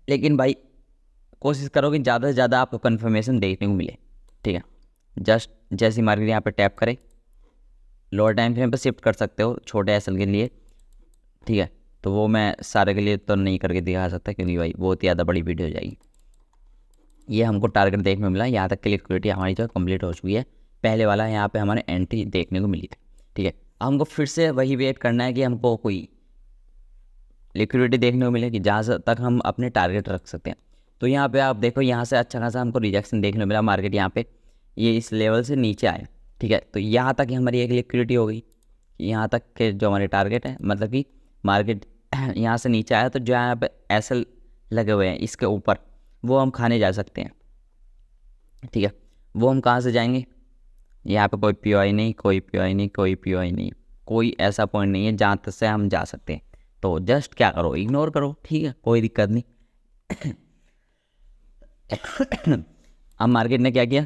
S1: लेकिन भाई कोशिश करो कि ज़्यादा से ज़्यादा आपको कंफर्मेशन देखने को मिले, ठीक है। जस्ट जैसी मार्केट यहाँ पे टैप करे, लोअर टाइम फ्रेम पे शिफ्ट कर सकते हो छोटे एसएल के लिए, ठीक है। तो वो मैं सारे के लिए तो नहीं करके दिखा सकता क्योंकि भाई बहुत ज़्यादा बड़ी वीडियो हो जाएगी। ये हमको टारगेट देखने को मिला, यहाँ तक की लिक्विडिटी हमारी जो कंप्लीट हो चुकी है। पहले वाला यहाँ पे हमारे एंट्री देखने को मिली थी, ठीक है। अब हमको फिर से वही वेट करना है कि हमको कोई लिक्विडिटी देखने को मिले कि जहाँ तक हम अपने टारगेट रख सकते हैं। तो यहाँ पे आप देखो यहाँ से अच्छा खासा हमको रिजेक्शन देखने को मिला। मार्केट यहाँ पे ये इस लेवल से नीचे आए, ठीक है। तो यहाँ तक हमारी एक लिक्विडिटी हो गई, यहाँ तक के जो हमारे टारगेट है, मतलब कि मार्केट यहाँ से नीचे आया तो जो यहाँ पे एसएल लगे हुए हैं इसके ऊपर वो हम खाने जा सकते हैं, ठीक है। वो हम कहाँ से जाएंगे, यहाँ पे कोई पीओआई नहीं, कोई पीओआई नहीं, कोई पीओआई नहीं, कोई ऐसा पॉइंट नहीं है जहाँ तक से हम जा सकते हैं। तो जस्ट क्या करो, इग्नोर करो, ठीक है, कोई दिक्कत नहीं। अब मार्केट ने क्या किया,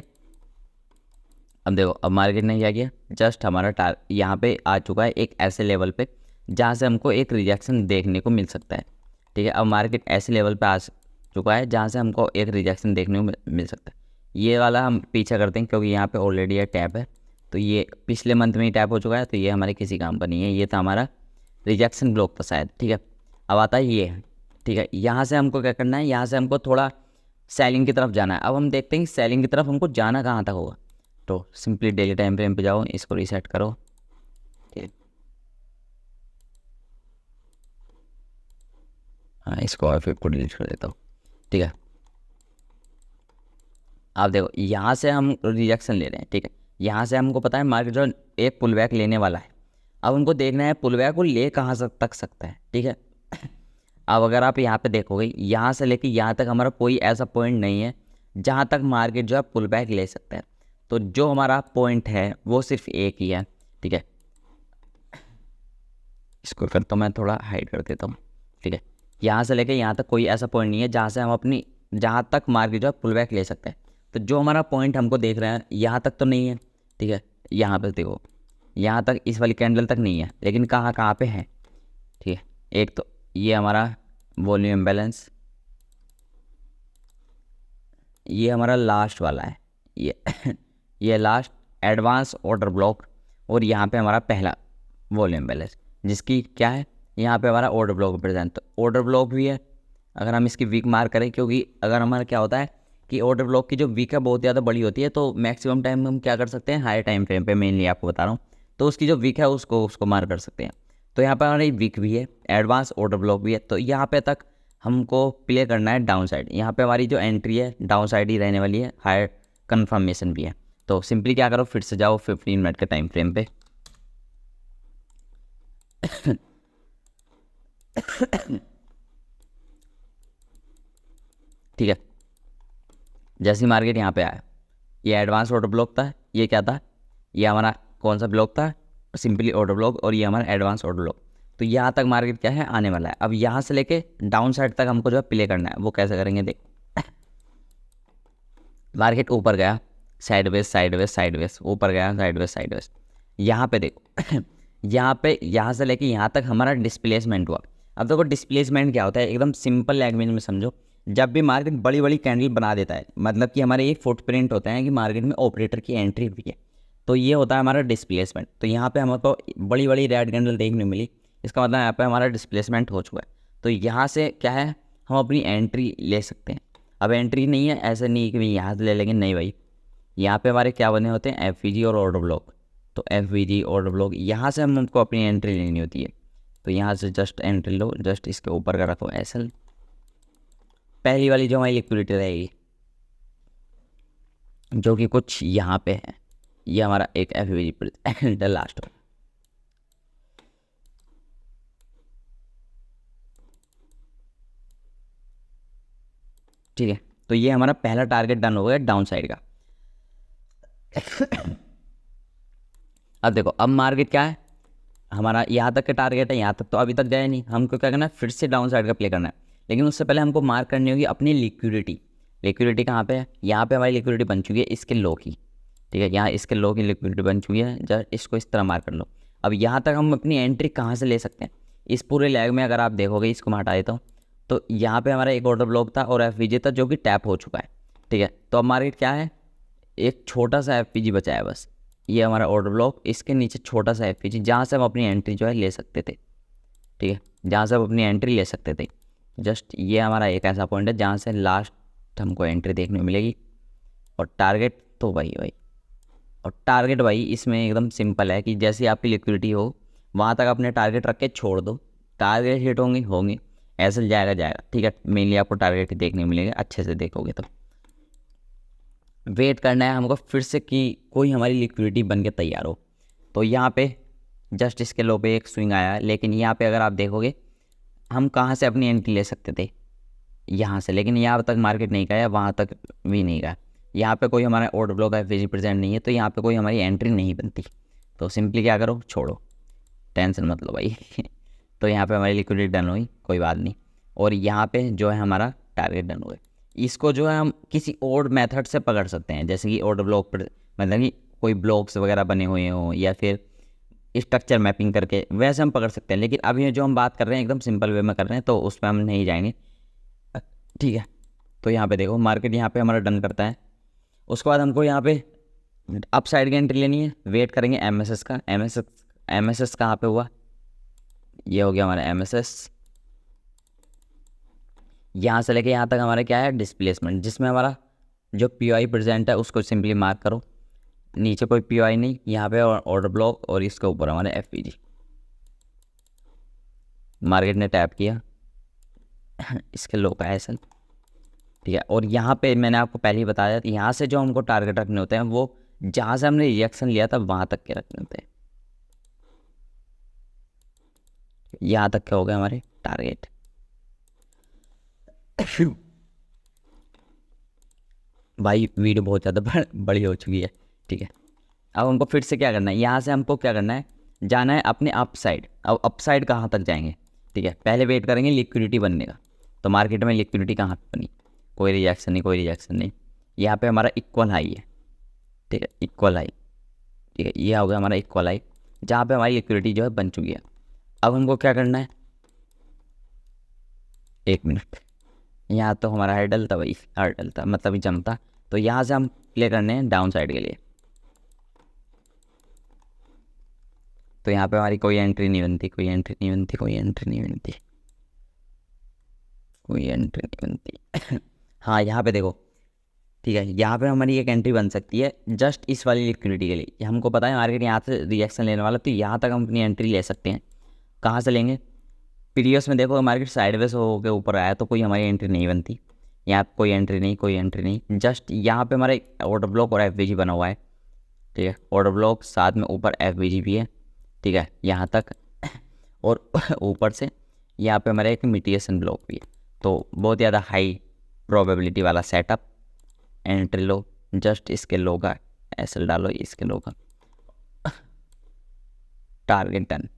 S1: अब देखो अब मार्केट ने क्या किया, जस्ट हमारा यहाँ पे आ चुका है एक ऐसे लेवल पे जहाँ से हमको एक रिजेक्शन देखने को मिल सकता है, ठीक है। अब मार्केट ऐसे लेवल पे आ चुका है जहाँ से हमको एक रिजेक्शन देखने को मिल सकता है। ये वाला हम पीछा करते हैं क्योंकि यहाँ पे ऑलरेडी ये टैप है। तो ये पिछले मंथ में ही टैप हो चुका है, तो ये हमारे किसी काम का नहीं है। ये था हमारा रिजेक्शन ब्लॉक था शायद, ठीक है। अब आता है ये, ठीक है। यहाँ से हमको क्या करना है, यहाँ से हमको थोड़ा सेलिंग की तरफ जाना है। अब हम देखते हैं कि सेलिंग की तरफ हमको जाना कहाँ तक होगा। तो सिंपली डेली टाइम फ्रेम पे जाओ, इसको रीसेट करो, ठीक है। हाँ इसको और फिर को डिलीट कर देता हूँ, ठीक है। आप देखो यहाँ से हम रिजेक्शन ले रहे हैं, ठीक है। यहाँ से हमको पता है मार्केट जो एक पुल बैक लेने वाला है। अब उनको देखना है पुल बैक को ले कहाँ तक सकता है, ठीक है। अब अगर आप यहाँ पे देखोगे यहाँ से लेके यहाँ तक हमारा कोई ऐसा पॉइंट नहीं है जहाँ तक मार्केट जो है पुल बैक ले सकता है। तो जो हमारा पॉइंट है वो सिर्फ एक ही है, ठीक है। इसको करता हूँ मैं थोड़ा हाइड कर देता हूँ, ठीक है। यहाँ से लेके यहाँ तक कोई ऐसा पॉइंट नहीं है जहाँ से हम अपनी जहाँ तक मार्केट जो है पुल बैक ले सकते हैं। तो जो हमारा पॉइंट हमको देख रहे हैं यहाँ तक तो नहीं है, ठीक है। यहाँ पे देखो यहाँ तक इस वाली कैंडल तक नहीं है, लेकिन कहाँ कहाँ पे है, ठीक है। एक तो ये हमारा वॉल्यूम बैलेंस, ये हमारा लास्ट वाला है, ये ये लास्ट एडवांस ऑर्डर ब्लॉक, और यहाँ पे हमारा पहला वॉल्यूम बैलेंस जिसकी क्या है, यहाँ पे हमारा ऑर्डर ब्लॉक प्रेजेंट। तो ऑर्डर ब्लॉक भी है अगर हम इसकी वीक मार्क करें, क्योंकि अगर हमारा क्या होता है कि ऑर्डर ब्लॉक की जो वीक है बहुत ज़्यादा बड़ी होती है। तो मैक्सिमम टाइम हम क्या कर सकते हैं, हाई टाइम फ्रेम पे मेनली आपको बता रहा हूँ, तो उसकी जो वीक है उसको मार्क कर सकते हैं। तो यहाँ पर हमारी वीक भी है, एडवांस ऑर्डर ब्लॉक भी है। तो यहाँ पे तक हमको प्ले करना है डाउन साइड। यहाँ पे हमारी जो एंट्री है डाउन साइड ही रहने वाली है, हायर कन्फर्मेशन भी है। तो सिंपली क्या करो, फिर से जाओ 15 मिनट के टाइम फ्रेम पे। ठीक है, जैसी मार्केट यहाँ पे आया, ये एडवांस ऑर्डर ब्लॉक था, ये क्या था, ये हमारा कौन सा ब्लॉक था, सिंपली ऑर्डर ब्लॉक, और ये हमारा एडवांस ऑर्डर ब्लॉक। तो यहाँ तक मार्केट क्या है आने वाला है। अब यहाँ से लेके डाउन साइड तक हमको जो है प्ले करना है, वो कैसे करेंगे देख। मार्केट ऊपर गया, साइडवेज साइडवेज साइडवेज, ऊपर गया साइडवेज साइडवेज। यहाँ पे देखो यहाँ से लेके यहाँ तक हमारा डिस्प्लेसमेंट हुआ। अब देखो डिस्प्लेसमेंट क्या होता है, एकदम सिंपल लैंग्वेज में समझो। जब भी मार्केट बड़ी बड़ी कैंडल बना देता है, मतलब कि हमारे एक फुटप्रिंट होता है कि मार्केट में ऑपरेटर की एंट्री हुई है, तो ये होता है हमारा डिस्प्लेसमेंट। तो यहाँ पे हमको बड़ी बड़ी रेड कैंडल देखने मिली, इसका मतलब यहाँ पे हमारा डिस्प्लेसमेंट हो चुका है। तो यहाँ से क्या है, हम अपनी एंट्री ले सकते हैं। अब एंट्री नहीं है, ऐसे नहीं कि यहाँ से ले लेंगे, नहीं भाई। यहाँ पे हमारे क्या बने होते हैं, एफ और ऑर्डर ब्लॉक। तो एफ ऑर्डर ब्लॉक, यहाँ से हमको अपनी एंट्री लेनी होती है। तो यहाँ से जस्ट एंट्री लो, जस्ट इसके ऊपर का रखो एसएल, पहली वाली जो हमारी लिक्विडिटी रहेगी, जो कि कुछ यहाँ पे है, ये हमारा एक एफ लास्ट। ठीक है, तो ये हमारा पहला टारगेट डन हो गया डाउन साइड का। अब देखो, अब मार्केट क्या है हमारा, यहाँ तक का टारगेट है, यहाँ तक तो अभी तक गया नहीं। हमको क्या करना है, फिर से डाउन साइड का प्ले करना है, लेकिन उससे पहले हमको मार्क करनी होगी अपनी लिक्विडिटी। लिक्विडिटी कहाँ पे है, यहाँ पे हमारी लिक्विडिटी बन चुकी है इसके लो की। ठीक है, यहाँ इसके लो की लिक्विडिटी बन चुकी है, जस्ट इसको इस तरह मार्क कर लो। अब यहाँ तक हम अपनी एंट्री कहाँ से ले सकते हैं, इस पूरे लैग में अगर आप देखोगे, इसको मैं हटा देता हूँ, तो यहाँ पे हमारा एक ऑर्डर ब्लॉक था और एफ था जो कि टैप हो चुका है। ठीक है, तो अब मार्केट क्या है, एक छोटा सा एफ बचा है बस, ये हमारा ऑर्डर ब्लॉक, इसके नीचे छोटा सा एफ जहाँ से हम अपनी एंट्री जो है ले सकते थे। ठीक है, जहाँ से हम अपनी एंट्री ले सकते थे, जस्ट ये हमारा एक ऐसा पॉइंट है जहाँ से लास्ट हमको एंट्री देखने को मिलेगी। और टारगेट तो भाई और टारगेट भाई इसमें एकदम सिंपल है कि जैसी आपकी लिक्विडिटी हो वहाँ तक अपने टारगेट रख के छोड़ दो, टारगेट हिट होंगे ऐसे जाएगा। ठीक है, मेनली आपको टारगेट देखने को मिलेगा, अच्छे से देखोगे तो। वेट करना है हमको फिर से कि कोई हमारी लिक्विडिटी बन के तैयार हो। तो यहाँ पे जस्ट इसके लो पे एक स्विंग आया है, लेकिन यहाँ पे अगर आप देखोगे हम कहाँ से अपनी एंट्री ले सकते थे, यहाँ से, लेकिन यहाँ तक मार्केट नहीं गया, वहाँ तक भी नहीं गया। यहाँ पे कोई हमारा ऑर्डर ब्लॉक एफ प्रेजेंट नहीं है, तो यहाँ पे कोई हमारी एंट्री नहीं बनती। तो सिंपली क्या करो, छोड़ो, टेंशन मत लो भाई। तो यहाँ पे हमारी लिक्विडिटी डन हुई, कोई बात नहीं। और यहाँ पे जो है हमारा टारगेट डन हुए, इसको जो है हम किसी और मेथड से पकड़ सकते हैं, जैसे कि ऑर्डर ब्लॉक पर, मतलब कि कोई ब्लॉक्स वगैरह बने हुए हों या फिर स्ट्रक्चर मैपिंग करके, वैसे हम पकड़ सकते हैं। लेकिन अभी जो हम बात कर रहे हैं एकदम सिंपल वे में कर रहे हैं, तो उस पर हम नहीं जाएंगे। ठीक है, तो यहाँ पे देखो मार्केट यहाँ पे हमारा डन करता है, उसके बाद हमको यहाँ पे अप साइड की एंट्री लेनी है। वेट करेंगे एमएसएस का, एमएसएस कहाँ पे हुआ, ये हो गया हमारा एमएसएस। यहाँ से लेके यहाँ तक हमारा क्या है, डिस्प्लेसमेंट, जिसमें हमारा जो पीओआई प्रेजेंट है उसको सिंपली मार्क करो। नीचे कोई पीओआई नहीं, यहाँ पे ऑर्डर ब्लॉक, और इसके ऊपर हमारे एफपीजी। मार्केट ने टैप किया इसके लो का एसएल। ठीक है, और यहाँ पे मैंने आपको पहले ही बताया था, यहाँ से जो हमको टारगेट रखने होते हैं वो जहाँ से हमने रिएक्शन लिया था वहाँ तक के रखने होते हैं। यहाँ तक के हो गए हमारे टारगेट। भाई वीडियो बहुत ज़्यादा बड़ी हो चुकी है। ठीक है, अब हमको फिर से क्या करना है, यहाँ से हमको क्या करना है, जाना है अपने अप साइड। अब अप साइड कहाँ तक जाएंगे, ठीक है, पहले वेट करेंगे लिक्विडिटी बनने का। तो मार्केट में लिक्विडिटी कहाँ पे बनी, कोई रिजेक्शन नहीं, कोई रिजेक्शन नहीं। यहाँ पे हमारा इक्वल हाई है। ठीक है, इक्वल हाई, ठीक है, ये हो गया हमारा इक्वल हाई, जहाँ पे हमारी लिक्विडिटी जो है बन चुकी है। अब हमको क्या करना है, एक मिनट, यहाँ तो हमारा हर्डल था भाई, हर्डल था मतलब ही जम था। तो यहाँ से हम प्ले करने हैं डाउन साइड के लिए। तो यहाँ पे हमारी कोई एंट्री नहीं बनती, कोई एंट्री नहीं बनती, कोई एंट्री नहीं बनती, कोई एंट्री नहीं बनती। हाँ, यहाँ पे देखो, ठीक है, यहाँ पे हमारी एक एंट्री बन सकती है जस्ट इस वाली लिक्विडिटी के लिए। हमको पता है मार्केट यहाँ से रिएक्शन लेने वाला, तो यहाँ तक हम अपनी एंट्री ले सकते हैं। कहाँ से लेंगे, पीडीएस में देखो मार्केट साइडवेज हो के ऊपर आया तो कोई हमारी एंट्री नहीं बनती। यहाँ पे कोई एंट्री नहीं, कोई एंट्री नहीं, जस्ट यहाँ पे हमारे ऑर्डर ब्लॉक और एफबीजी बना हुआ है। ठीक है, ऑर्डर ब्लॉक साथ में ऊपर एफबीजी भी है। ठीक है, यहाँ तक, और ऊपर से यहाँ पे हमारा एक मिटिगेशन ब्लॉक भी है। तो बहुत ज़्यादा हाई प्रोबेबिलिटी वाला सेटअप। एंट्री लो, जस्ट इसके लो का एसएल डालो, इसके लो का टारगेट डन।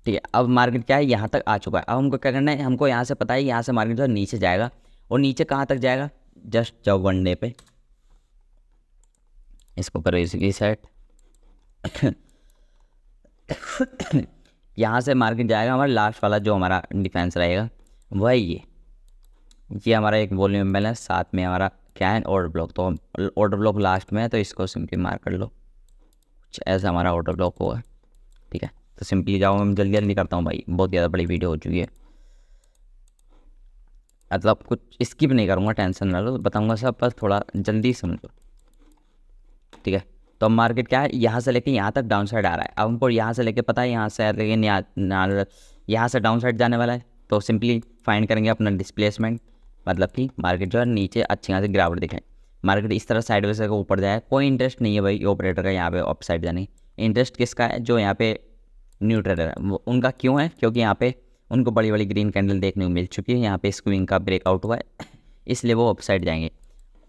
S1: ठीक है। अब मार्केट क्या है, यहाँ तक आ चुका है। अब हमको क्या करना है, हमको यहाँ से पता है यहाँ से मार्केट जो है नीचे जाएगा, और नीचे कहाँ तक जाएगा, जस्ट जाओ 1 डे पे, इसको करो रीसेट। यहाँ से मार्केट जाएगा, हमारा लास्ट वाला जो हमारा डिफेंस रहेगा वह है ये हमारा एक वॉल्यूम बैलेंस, साथ में हमारा क्या है, ऑर्डर ब्लॉक। तो ऑर्डर ब्लॉक लास्ट में है, तो इसको सिंपली मार्क कर लो, कुछ ऐसा हमारा ऑर्डर ब्लॉक होगा। ठीक है, तो सिंपली जाओ, मैं जल्दी जल्दी करता हूँ भाई, बहुत ज़्यादा बड़ी वीडियो हो चुकी है, मतलब कुछ स्किप नहीं करूँगा, टेंशन ना लो, बताऊँगा सब, बस थोड़ा जल्दी समझो। ठीक है, तो अब मार्केट क्या है, यहाँ से लेके यहाँ तक डाउन साइड आ रहा है। अब हमको यहाँ से लेके पता है यहाँ से, लेकिन यहाँ से डाउन साइड जाने वाला है, तो सिंपली फाइंड करेंगे अपना डिस्प्लेसमेंट, मतलब कि मार्केट जो है नीचे अच्छी खासी गिरावट दिखाए। मार्केट इस तरह साइडवेज से ऊपर जाए, कोई इंटरेस्ट नहीं है भाई ऑपरेटर का यहाँ पे अप साइड जाने। इंटरेस्ट किसका है, जो यहाँ पे न्यूट्रल है वो उनका। क्यों है, क्योंकि यहाँ पे उनको बड़ी बड़ी ग्रीन कैंडल देखने को मिल चुकी है, यहाँ पे स्विंग का ब्रेकआउट हुआ है, इसलिए वो अप साइड जाएंगे।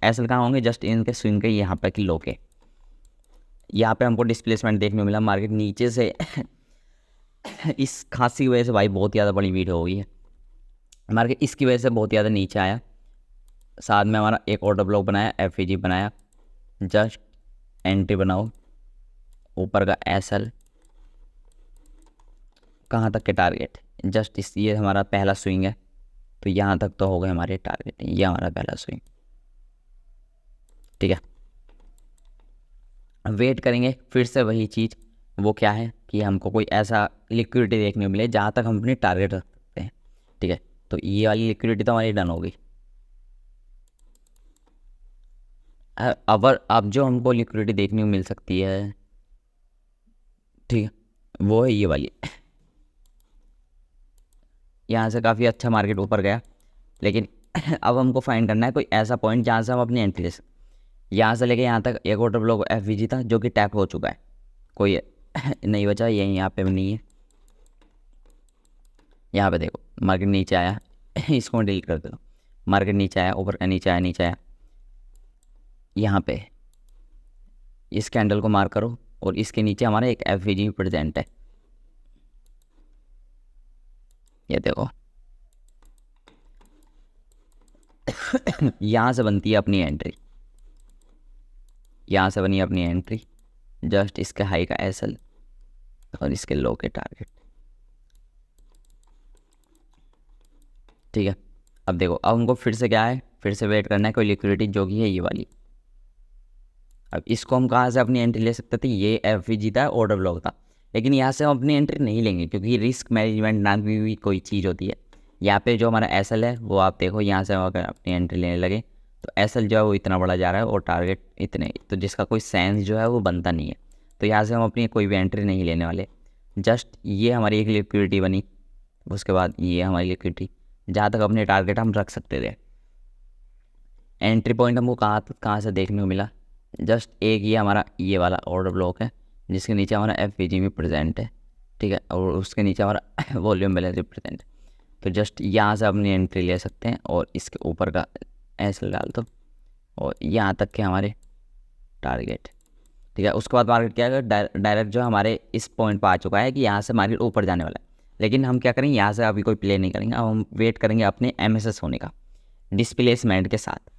S1: ऐसा कहाँ होंगे, जस्ट इनके स्विंग के यहाँ पे कि लो के यहाँ पे हमको डिस्प्लेसमेंट देखने को मिला मार्केट नीचे से। इस खांसी की वजह से भाई बहुत ज़्यादा बड़ी वीडियो हो गई है, मार्केट इसकी वजह से बहुत ज़्यादा नीचे आया। साथ में हमारा एक ऑर्डर ब्लॉक बनाया, एफईजी बनाया, जस्ट एंट्री बनाओ, ऊपर का एसएल कहाँ तक के टारगेट, जस्ट इस ये हमारा पहला स्विंग है, तो यहाँ तक तो हो गए हमारे टारगेट, ये हमारा पहला स्विंग। ठीक है, वेट करेंगे फिर से वही चीज़, वो क्या है कि हमको कोई ऐसा लिक्विडिटी देखने को मिले जहाँ तक हम अपनी टारगेट रख सकते हैं। ठीक है, तो ये वाली लिक्विडिटी तो हमारी डन होगी। अब जो हमको लिक्विडिटी देखने को मिल सकती है, ठीक है, वो है ये वाली। यहाँ से काफ़ी अच्छा मार्केट ऊपर गया, लेकिन अब हमको फाइंड करना है कोई ऐसा पॉइंट जहाँ से हम अपनी एंट्री ले सकते। यहाँ से लेके यहाँ तक एक ऑर्डर ब्लॉक एफवीजी था जो कि टैप हो चुका है, कोई नहीं बचा, यही यहाँ पे भी नहीं है। यहाँ पे देखो मार्केट नीचे आया, इसको डिलीट कर दो, मार्केट नीचे आया, ऊपर का नीचे आया, नीचे आया, यहाँ पे इस कैंडल को मार्क करो, और इसके नीचे हमारा एक एफवीजी प्रेजेंट है, ये देखो। यहाँ से बनती है अपनी एंट्री, यहाँ से बनी है अपनी एंट्री, जस्ट इसके हाई का एसएल और इसके लो के टारगेट। ठीक है, अब देखो, अब हमको फिर से क्या है, फिर से वेट करना है कोई लिक्विडिटी जो कि है ये वाली। अब इसको हम कहाँ से अपनी एंट्री ले सकते थे, ये एफवीजी था, ऑर्डर ब्लॉक था, लेकिन यहाँ से हम अपनी एंट्री नहीं लेंगे क्योंकि रिस्क मैनेजमेंट नाम की भी कोई चीज़ होती है। यहाँ पे जो हमारा एसएल है वो आप देखो, यहाँ से अगर अपनी एंट्री लेने लगे तो एसएल जो है वो इतना बड़ा जा रहा है और टारगेट इतने, तो जिसका कोई सेंस जो है वो बनता नहीं है। तो यहाँ से हम अपनी कोई भी एंट्री नहीं लेने वाले, जस्ट ये हमारी एक लिक्विडिटी बनी, उसके बाद ये हमारी लिक्विडिटी, जहाँ तक अपने टारगेट हम रख सकते थे। एंट्री पॉइंट हमको कहाँ से देखने को मिला, जस्ट एक ये हमारा ये वाला ऑर्डर ब्लॉक है जिसके नीचे हमारा एफवीजी भी प्रेजेंट है। ठीक है, और उसके नीचे हमारा वॉल्यूम बैलेंस भी प्रेजेंट है, तो जस्ट यहाँ से अपनी एंट्री ले सकते हैं और इसके ऊपर का एसएल डाल दो और यहाँ तक के हमारे टारगेट। ठीक है, उसके बाद मार्केट क्या है, डायरेक्ट जो हमारे इस पॉइंट पर आ चुका है कि यहाँ से मार्केट ऊपर जाने वाला है, लेकिन हम क्या करेंगे, यहाँ से अभी कोई प्ले नहीं करेंगे, अब हम वेट करेंगे अपने एमएसएस होने का डिस्प्लेसमेंट के साथ।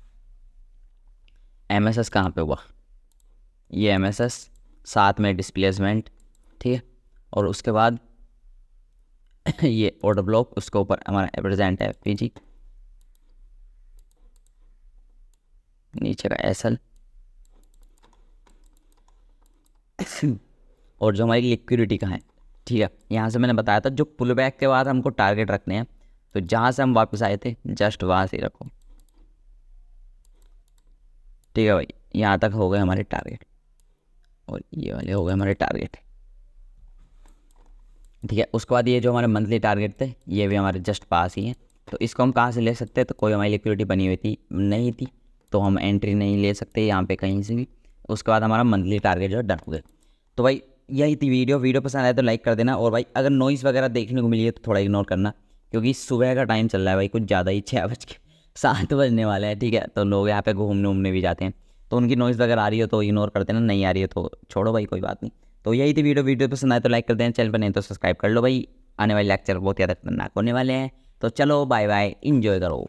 S1: एमएसएस कहाँ पे हुआ, ये एमएसएस, साथ में डिस्प्लेसमेंट। ठीक है, और उसके बाद ये ऑर्डर ब्लॉक, उसके ऊपर हमारा प्रेजेंट है एफवीजी, नीचे का एसएल, और जो हमारी लिक्विडिटी कहाँ है। ठीक है, यहाँ से मैंने बताया था जो पुल बैक के बाद हमको टारगेट रखने हैं, तो जहाँ से हम वापस आए थे जस्ट वहाँ से ही रखो। ठीक है भाई, यहाँ तक हो गए हमारे टारगेट और ये वाले हो गए हमारे टारगेट। ठीक है, उसके बाद ये जो हमारे मंथली टारगेट थे ये भी हमारे जस्ट पास ही हैं, तो इसको हम कहाँ से ले सकते हैं, तो कोई हमारी लिक्विडिटी बनी हुई थी नहीं थी, तो हम एंट्री नहीं ले सकते यहाँ पे कहीं से भी। उसके बाद हमारा मंथली टारगेट जो है डन हो गया। तो भाई यही थी वीडियो पसंद आए तो लाइक कर देना, और भाई अगर नॉइज़ वगैरह देखने को मिली है तो थोड़ा इग्नोर करना, क्योंकि सुबह का टाइम चल रहा है भाई, कुछ ज़्यादा ही 6:07 बजने वाले हैं। ठीक है, तो लोग यहाँ पे घूमने भी जाते हैं, तो उनकी नॉइज़ वगैरह आ रही हो तो इग्नोर कर देना, नहीं आ रही है तो छोड़ो भाई, कोई बात नहीं। तो यही थी वीडियो पसंद आए तो लाइक कर देना, चैनल पर नहीं तो सब्सक्राइब कर लो भाई। आने वाले लेक्चर बहुत ज़्यादा खतरनाक होने वाले हैं। तो चलो बाय बाय, इंजॉय करो।